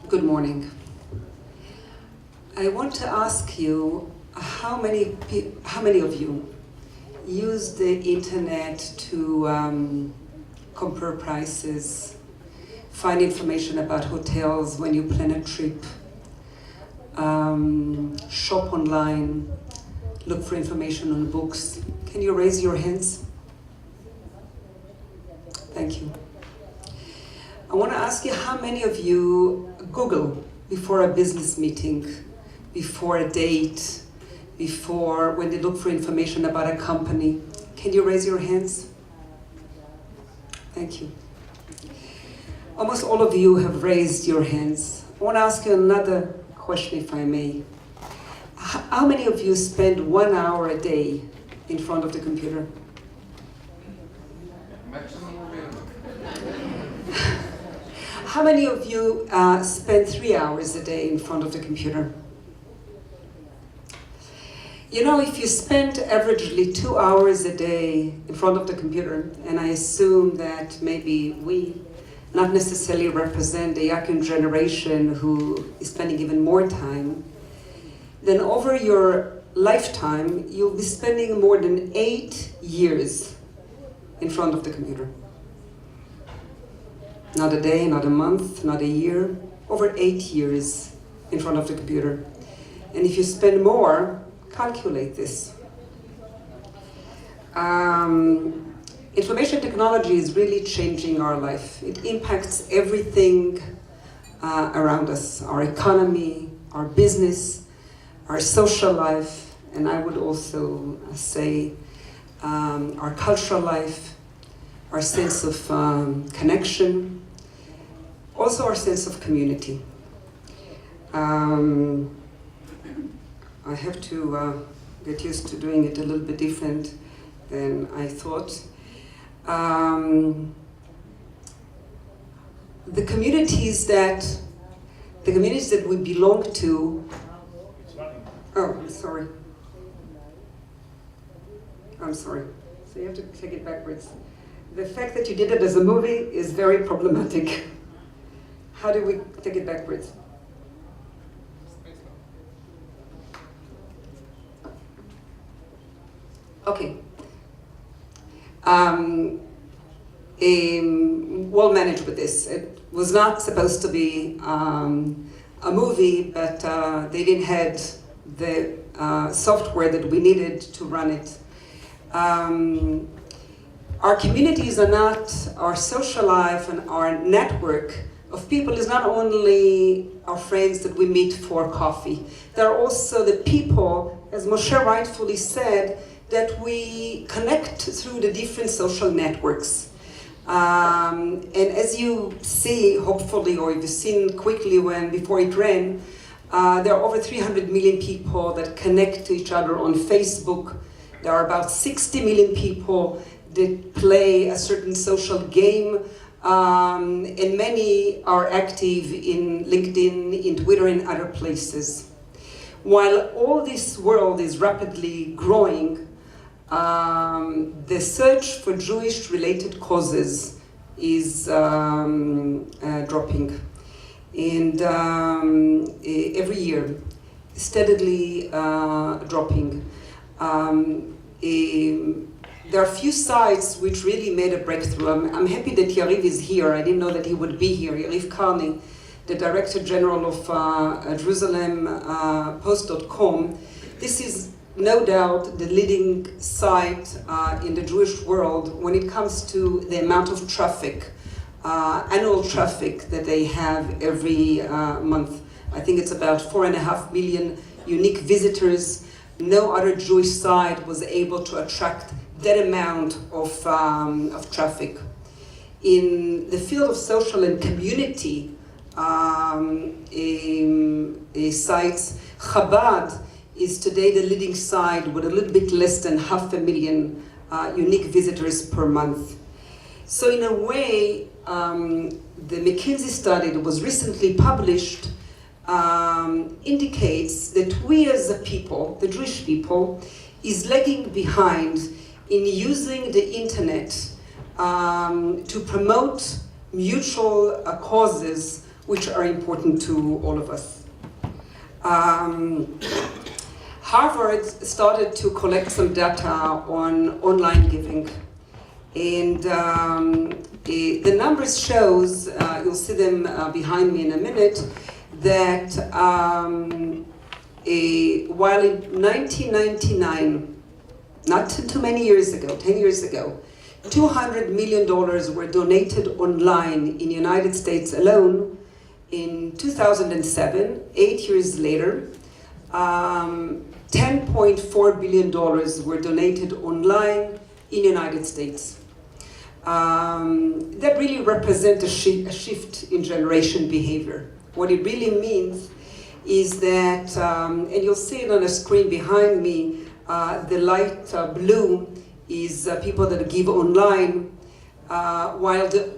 Good morning. I want to ask you, how many of you use the internet to compare prices, find information about hotels when you plan a trip, shop online, look for information on books? Can you raise your hands? Thank you. I want to ask you, how many of you Google before a business meeting, before a date, before when they look for information about a company? Can you raise your hands? Thank you. Almost all of you have raised your hands. I want to ask you another question, if I may. How many of you spend 1 hour a day in front of the computer? How many of you spend 3 hours a day in front of the computer? You know, if you spend averagely 2 hours a day in front of the computer, and I assume that maybe we not necessarily represent the young generation who is spending even more time, then over your lifetime, you'll be spending more than 8 years in front of the computer. Not a day, not a month, not a year, over 8 years in front of the computer. And if you spend more, calculate this. Information technology is really changing our life. It impacts everything around us, our economy, our business, our social life, and I would also say our cultural life, our sense of connection, also our sense of community. I have to get used to doing it a little bit different than I thought. The communities that we belong to. Oh, I'm sorry. So you have to take it backwards. The fact that you did it as a movie is very problematic. How do we take it backwards? Okay. We'll manage with this. It was not supposed to be a movie, but they didn't have the software that we needed to run it. Our communities are not, our social life and our network of people is not only our friends that we meet for coffee. There are also the people, as Moshe rightfully said, that we connect through the different social networks. And as you see, hopefully, or you've seen quickly before it ran, there are over 300 million people that connect to each other on Facebook. There are about 60 million people that play a certain social game, and many are active in LinkedIn, in Twitter, and other places. While all this world is rapidly growing, the search for Jewish-related causes is dropping. And every year, steadily dropping. There are a few sites which really made a breakthrough. I'm happy that Yariv is here. I didn't know that he would be here. Yariv Karni, the Director General of JerusalemPost.com. This is no doubt the leading site in the Jewish world when it comes to the amount of traffic, annual traffic that they have every month. I think it's about 4.5 million unique visitors. No other Jewish site was able to attract that amount of traffic. In the field of social and community sites, Chabad is today the leading site with a little bit less than 500,000 unique visitors per month. So in a way, the McKinsey study that was recently published indicates that we as a people, the Jewish people, is lagging behind in using the internet to promote mutual causes which are important to all of us. Harvard started to collect some data on online giving, and the numbers shows, you'll see them behind me in a minute, that while in 1999, not too many years ago, 10 years ago, $200 million were donated online in the United States alone. In 2007, 8 years later, $10.4 billion were donated online in the United States. That really represents a shift in generation behavior. What it really means is that, and you'll see it on the screen behind me, the light blue is people that give online, while the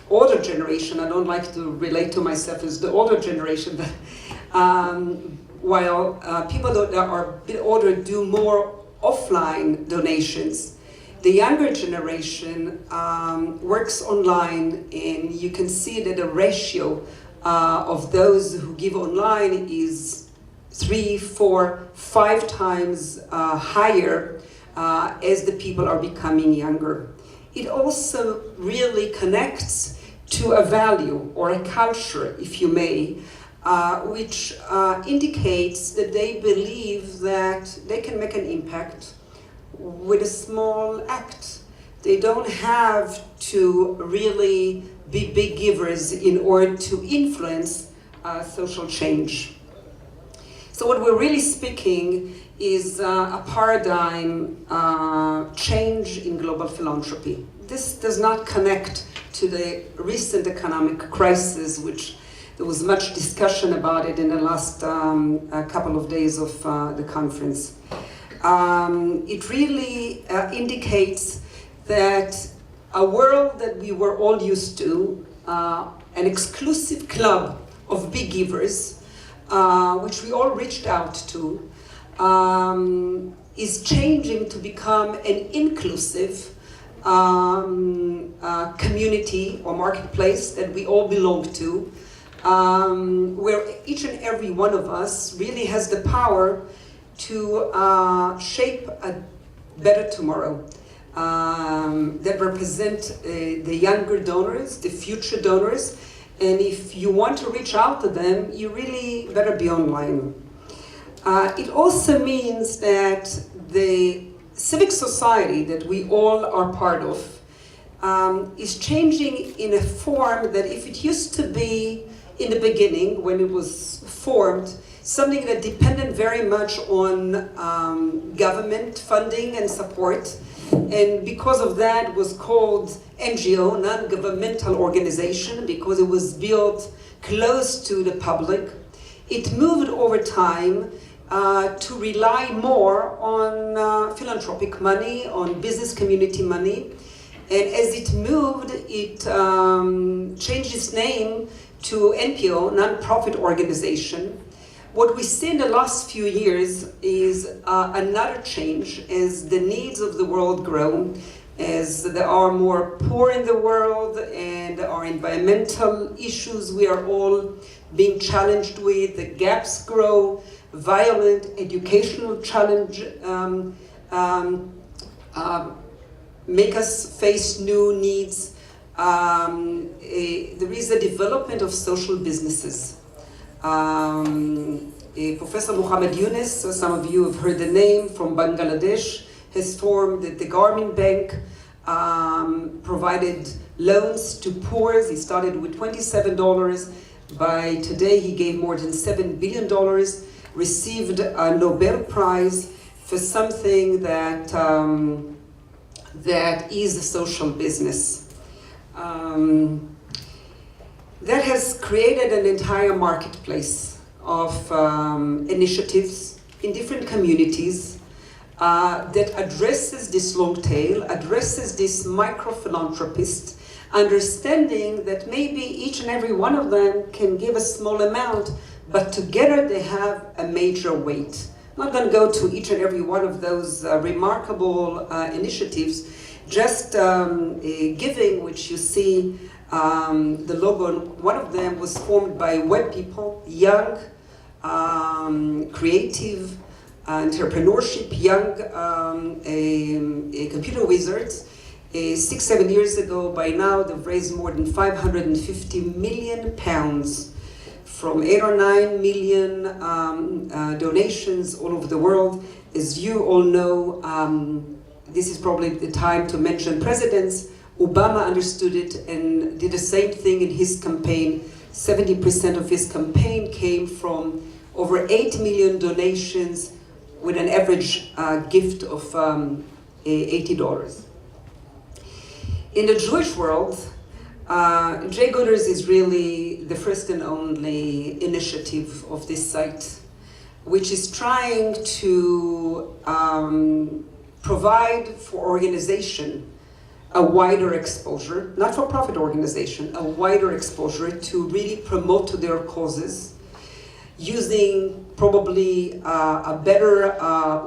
older generation, I don't like to relate to myself as the older generation, but while people that are a bit older do more offline donations, the younger generation works online, and you can see that the ratio of those who give online is 3, 4, 5 times higher as the people are becoming younger. It also really connects to a value or a culture, if you may, which indicates that they believe that they can make an impact with a small act. They don't have to really be big givers in order to influence social change. So what we're really speaking is a paradigm change in global philanthropy. This does not connect to the recent economic crisis, which there was much discussion about it in the last couple of days of the conference. It really indicates that a world that we were all used to, an exclusive club of big givers, which we all reached out to, is changing to become an inclusive community or marketplace that we all belong to, where each and every one of us really has the power to shape a better tomorrow that represent the younger donors, the future donors, and if you want to reach out to them, you really better be online. It also means that the civic society that we all are part of is changing in a form that if it used to be in the beginning, when it was formed, something that depended very much on government funding and support, and because of that was called NGO, non-governmental organization, because it was built close to the public. It moved over time to rely more on philanthropic money, on business community money, and as it moved, it changed its name to NPO, non-profit organization. What we see in the last few years is another change as the needs of the world grow, as there are more poor in the world and there are environmental issues we are all being challenged with, the gaps grow, violent educational challenge make us face new needs. There is a development of social businesses. Professor Muhammad Yunus, so some of you have heard the name, from Bangladesh, has formed the Garmin Bank, provided loans to poor. He started with $27. By today, he gave more than $7 billion, received a Nobel Prize for something that, that is a social business. That has created an entire marketplace of initiatives in different communities that addresses this long tail, addresses this micro-philanthropist, understanding that maybe each and every one of them can give a small amount, but together they have a major weight. I'm not going to go to each and every one of those remarkable initiatives Just Giving, which you see the logo, one of them was formed by web people, young, creative, entrepreneurship, young computer wizards. 6-7 years ago, by now, they've raised more than 550 million pounds from 8 or 9 million donations all over the world. As you all know, this is probably the time to mention presidents. Obama understood it and did the same thing in his campaign. 70% of his campaign came from over 8 million donations with an average gift of $80. In the Jewish world, Jay Gooders is really the first and only initiative of this site, which is trying to provide for organization a wider exposure, not for profit organization, a wider exposure to really promote to their causes, using probably a better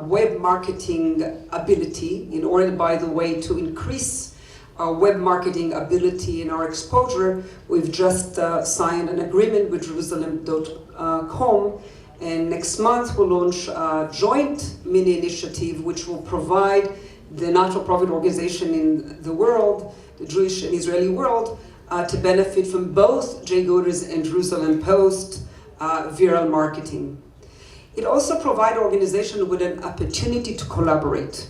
web marketing ability in order, by the way, to increase our web marketing ability and our exposure. We've just signed an agreement with Jerusalem.com, and next month we'll launch a joint mini initiative which will provide the not-for-profit organization in the world, the Jewish and Israeli world, to benefit from both Jay Gooders and Jerusalem Post viral marketing. It also provides organizations with an opportunity to collaborate.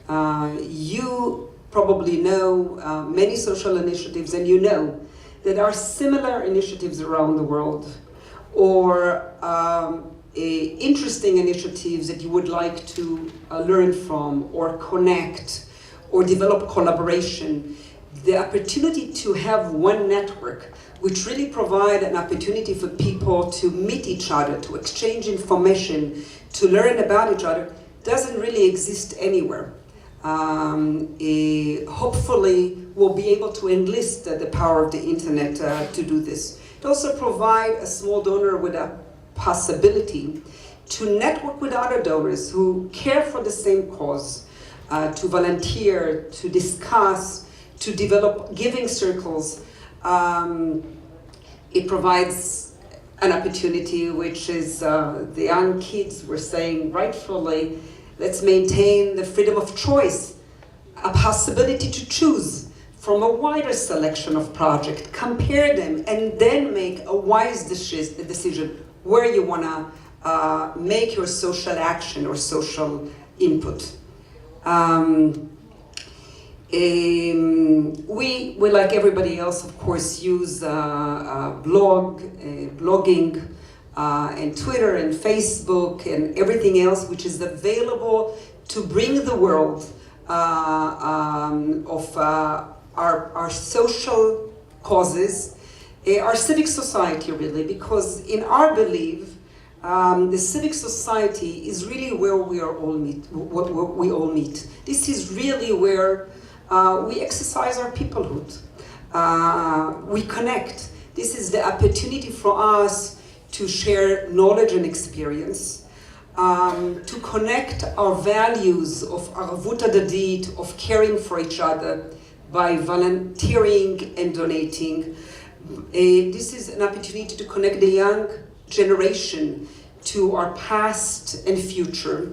You probably know many social initiatives, and you know that there are similar initiatives around the world, or interesting initiatives that you would like to learn from, or connect, or develop collaboration. The opportunity to have one network, which really provide an opportunity for people to meet each other, to exchange information, to learn about each other, doesn't really exist anywhere. Hopefully we'll be able to enlist the power of the internet to do this. It also provides a small donor with a possibility to network with other donors who care for the same cause, to volunteer, to discuss, to develop giving circles. It provides an opportunity, which is the young kids were saying rightfully, let's maintain the freedom of choice, a possibility to choose from a wider selection of projects, compare them, and then make a wise decision where you want to make your social action or social input. We, like everybody else, of course, use blogging, and Twitter and Facebook and everything else which is available to bring the world of our social causes, our civic society really, because in our belief, the civic society is really where we all meet. This is really where we exercise our peoplehood. We connect. This is the opportunity for us to share knowledge and experience, to connect our values of arvut adadit, of caring for each other by volunteering and donating. This is an opportunity to connect the young generation to our past and future.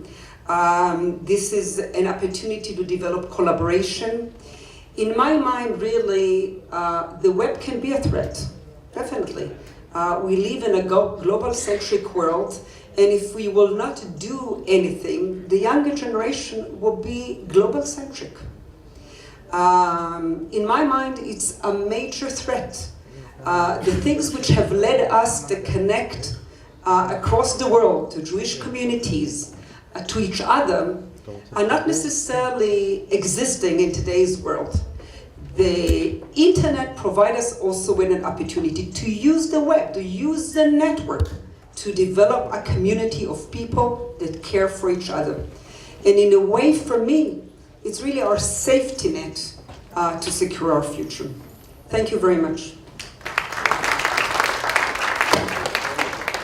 This is an opportunity to develop collaboration. In my mind, really, the web can be a threat, definitely. We live in a global-centric world, and if we will not do anything, the younger generation will be global-centric. In my mind, it's a major threat. The things which have led us to connect across the world, to Jewish communities, to each other, are not necessarily existing in today's world. The internet provides us also with an opportunity to use the web, to use the network, to develop a community of people that care for each other. And in a way, for me, it's really our safety net to secure our future. Thank you very much.